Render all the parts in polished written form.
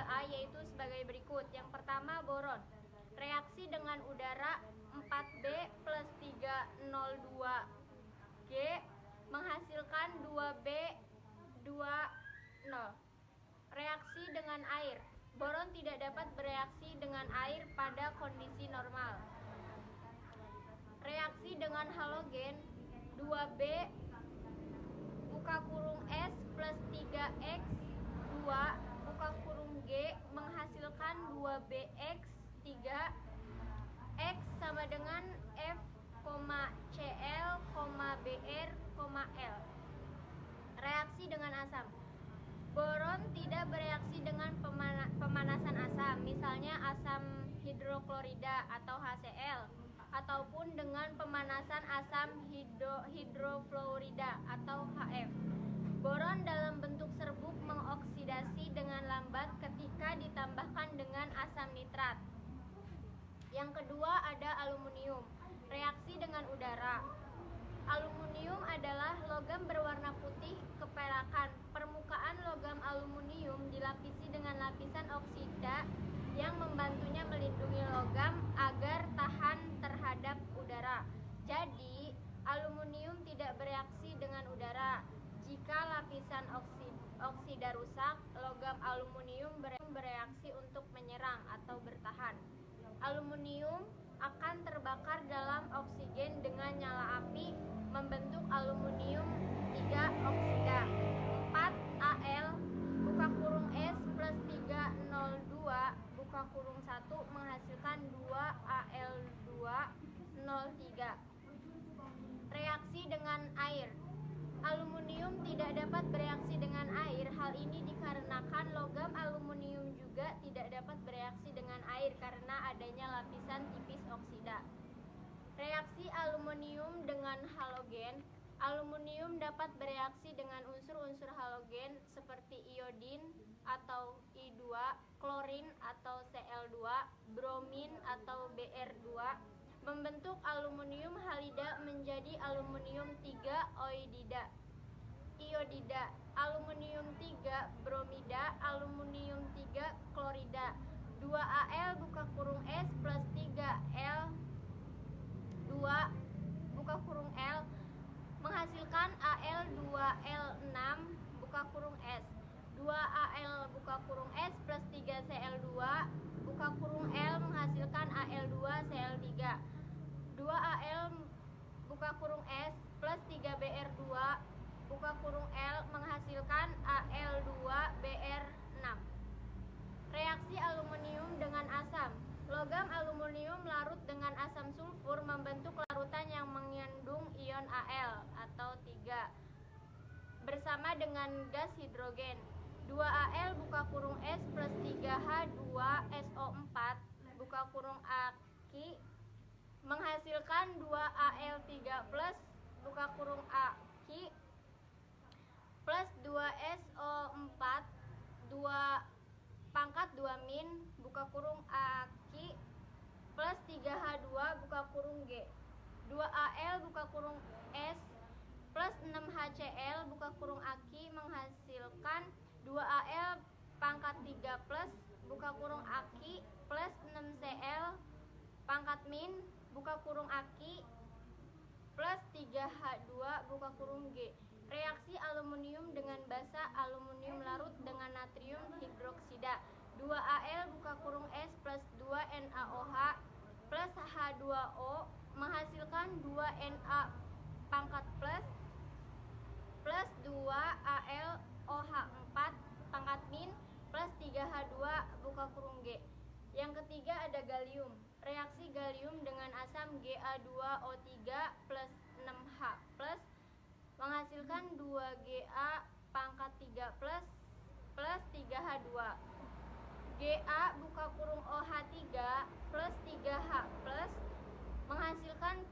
3A yaitu sebagai berikut. Yang pertama boron. Reaksi dengan udara 4B plus 302G menghasilkan 2B20. Reaksi dengan air. Boron tidak dapat bereaksi dengan air pada kondisi normal. Reaksi dengan halogen 2B buka kurung S plus 3X2 buka kurung G menghasilkan 2BX3. X sama dengan F, Cl, Br, L. Reaksi dengan asam. Boron tidak bereaksi dengan pemanasan asam, misalnya asam hidroklorida atau HCl, ataupun dengan pemanasan asam hidrofluorida atau HF. Boron dalam bentuk serbuk mengoksidasi dengan lambat ketika ditambahkan dengan asam nitrat. Yang kedua ada aluminium. Reaksi dengan udara. Aluminium adalah logam berwarna putih keperakan. Permukaan logam aluminium dilapisi dengan lapisan oksida yang membantunya melindungi logam agar tahan terhadap udara. Jadi, aluminium tidak bereaksi dengan udara. Jika lapisan oksida rusak, logam aluminium bereaksi untuk menyerang atau bertahan. Aluminium akan terbakar dalam oksigen dengan nyala api membentuk aluminium 3 oksida. 4Al buka kurung S plus 302 buka kurung 1 menghasilkan 2Al2O3. Reaksi dengan air. Aluminium tidak dapat bereaksi dengan air. Hal ini dikarenakan logam aluminium juga tidak dapat bereaksi dengan air karena adanya lapisan tipis oksida. Reaksi aluminium dengan halogen. Aluminium dapat bereaksi dengan unsur-unsur halogen seperti iodin atau I2, klorin atau Cl2, bromin atau Br2, membentuk aluminium halida menjadi aluminium 3 iodida, aluminium 3 bromida, aluminium 3 klorida. 2Al buka kurung S plus 3L2 buka kurung L menghasilkan Al2L6 buka kurung S. 2Al buka kurung S plus 3Cl2 buka kurung L menghasilkan Al2Cl3. 2Al buka kurung S plus 3Br2 buka kurung L menghasilkan Al2Br6. Reaksi aluminium dengan asam. Logam aluminium larut dengan asam sulfur membentuk larutan yang mengandung ion Al atau 3 bersama dengan gas hidrogen. 2Al buka kurung S plus 3H2SO4 buka kurung Aki menghasilkan 2Al3 plus buka kurung Aki plus 2SO4 2 min buka kurung Aki plus 3H2 buka kurung G. 2Al buka kurung S plus 6HCl buka kurung Aki menghasilkan 2Al pangkat 3 plus buka kurung Aki plus 6Cl pangkat min buka kurung Aki plus 3H2 buka kurung G. Reaksi aluminium dengan basa. Aluminium larut dengan natrium hidroksida. 2Al buka kurung S plus 2NaOH plus H2O menghasilkan 2Na pangkat plus 2AlOH4 pangkat min plus 3H2 buka kurung G. Yang ketiga ada gallium. Reaksi gallium dengan asam Ga2O3 plus 6H plus menghasilkan 2Ga pangkat 3 plus 3H2. Ga buka kurung OH3 plus 3H plus menghasilkan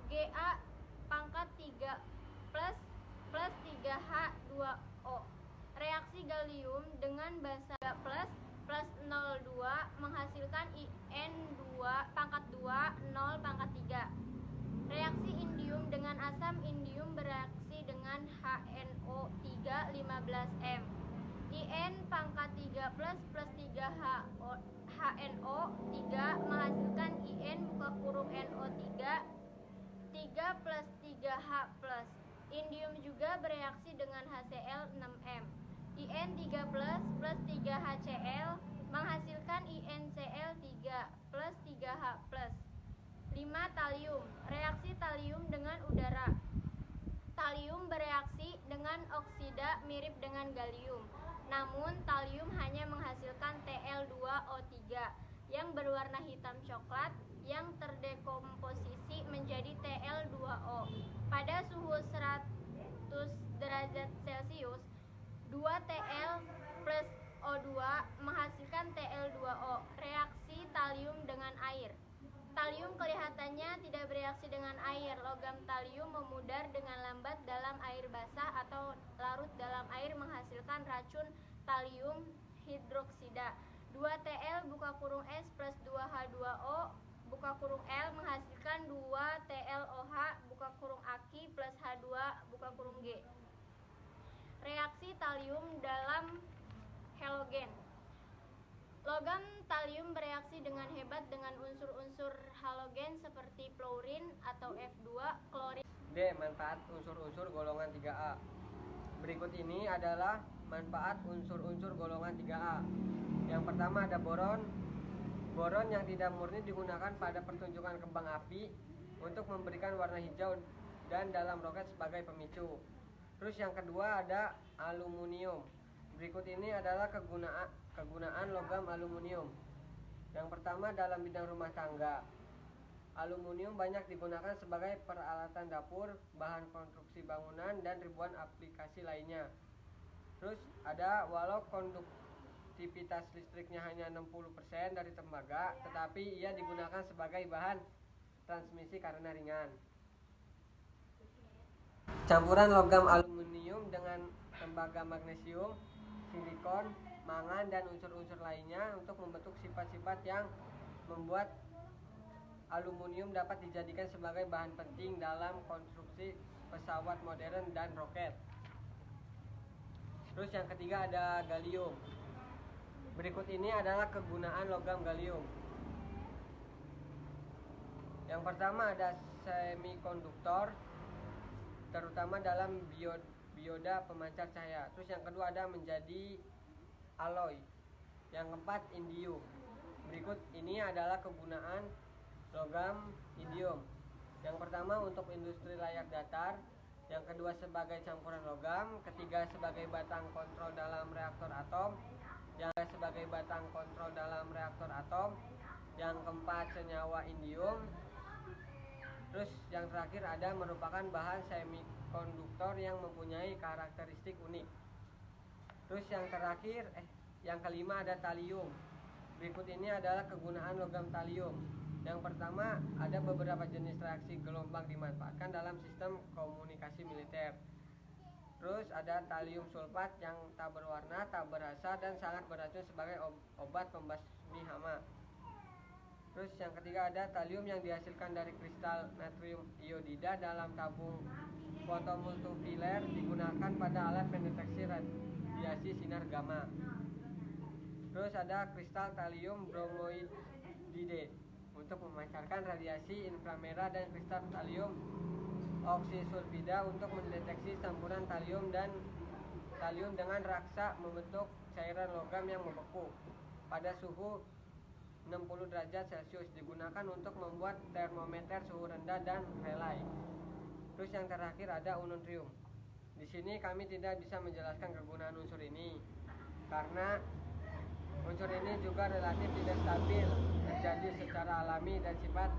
Ga pangkat 3 plus 3H2O. Reaksi gallium dengan basa plus 02 menghasilkan In2 pangkat 2 0 pangkat 3. Reaksi indium dengan asam indium bereaksi dengan HNO3 15M. In pangkat 3 plus 3 HNO 3 menghasilkan In buka kurung NO3 3 plus 3H plus. Indium juga bereaksi dengan HCl 6M. In 3 plus 3 HCl menghasilkan InCl 3 plus 3H plus. 5. Talium. Reaksi talium dengan udara. Talium bereaksi dengan oksida mirip dengan galium. Namun talium hanya menghasilkan Tl2O3 yang berwarna hitam coklat yang terdekomposisi menjadi Tl2O. Pada suhu 100 derajat Celcius, 2Tl plus O2 menghasilkan Tl2O. Reaksi talium dengan air. Talium kelihatannya tidak bereaksi dengan air. Logam talium memudar dengan lambat dalam air basah atau larut dalam air menghasilkan racun talium hidroksida. 2Tl buka kurung S plus 2H2O buka kurung L menghasilkan 2TLOH buka kurung Aki plus H2 buka kurung G. Reaksi talium dalam halogen. Logam talium bereaksi dengan hebat dengan unsur-unsur halogen seperti fluorin atau F2, klorin. D. Manfaat unsur-unsur golongan 3A. Berikut ini adalah manfaat unsur-unsur golongan 3A. Yang pertama ada boron. Boron yang tidak murni digunakan pada pertunjukan kembang api untuk memberikan warna hijau dan dalam roket sebagai pemicu. Terus yang kedua ada aluminium. Berikut ini adalah kegunaan logam aluminium. Yang pertama dalam bidang rumah tangga. Aluminium banyak digunakan sebagai peralatan dapur, bahan konstruksi bangunan, dan ribuan aplikasi lainnya. Terus ada walau konduktivitas listriknya hanya 60% dari tembaga, tetapi ia digunakan sebagai bahan transmisi karena ringan. Campuran logam aluminium dengan tembaga magnesium, silikon, mangan, dan unsur-unsur lainnya untuk membentuk sifat-sifat yang membuat aluminium dapat dijadikan sebagai bahan penting dalam konstruksi pesawat modern dan roket. Terus yang ketiga ada gallium. Berikut ini adalah kegunaan logam gallium. Yang pertama ada semikonduktor, terutama dalam dioda pemancar cahaya. Terus yang kedua ada menjadi alloy. Yang keempat indium. Berikut ini adalah kegunaan logam indium. Yang pertama untuk industri layak datar, yang kedua sebagai campuran logam, ketiga sebagai batang kontrol dalam reaktor atom, yang sebagai batang kontrol dalam reaktor atom, yang keempat senyawa indium. Terus yang terakhir ada merupakan bahan semikonduktor yang mempunyai karakteristik unik. Terus yang terakhir yang kelima ada talium. Berikut ini adalah kegunaan logam talium. Yang pertama ada beberapa jenis reaksi gelombang dimanfaatkan dalam sistem komunikasi militer. Terus ada talium sulfat yang tak berwarna, tak berasa, dan sangat beracun sebagai obat pembasmi hama. Terus yang ketiga ada talium yang dihasilkan dari kristal natrium iodida dalam tabung fotomultifiler digunakan pada alat pendeteksi radiasi sinar gamma. Terus ada kristal talium bromoidide untuk memancarkan radiasi inframerah dan kristal talium oksisulfida untuk mendeteksi campuran talium dan talium dengan raksa membentuk cairan logam yang membeku pada suhu 60 derajat Celcius, digunakan untuk membuat termometer suhu rendah dan relay. Terus yang terakhir ada ununtrium. Di sini kami tidak bisa menjelaskan kegunaan unsur ini karena unsur ini juga relatif tidak stabil terjadi secara alami dan sifat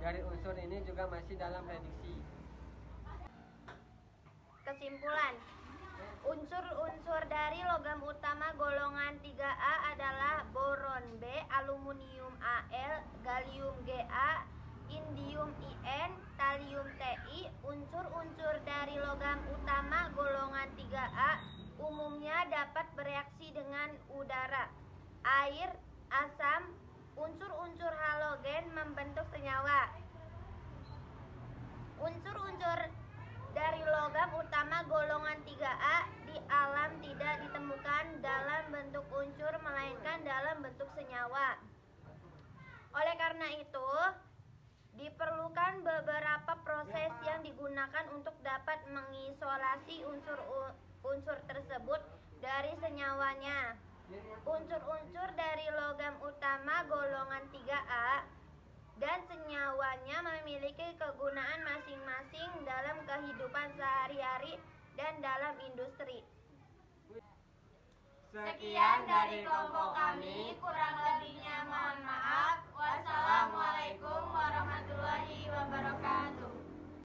dari unsur ini juga masih dalam prediksi. Kesimpulan, unsur-unsur dari logam utama golongan 3A adalah boron B, aluminium Al, gallium Ga, indium In, talium Ti. Unsur-unsur dari logam utama golongan 3A umumnya dapat bereaksi dengan udara, air, asam, unsur-unsur halogen membentuk senyawa. Unsur-unsur dari logam utama golongan 3A di alam tidak ditemukan senyawa. Oleh karena itu, diperlukan beberapa proses yang digunakan untuk dapat mengisolasi unsur tersebut dari senyawanya. Unsur-unsur dari logam utama golongan 3A dan senyawanya memiliki kegunaan masing-masing dalam kehidupan sehari-hari dan dalam industri. Sekian dari kelompok kami, kurang lebihnya mohon maaf. Wassalamualaikum warahmatullahi wabarakatuh.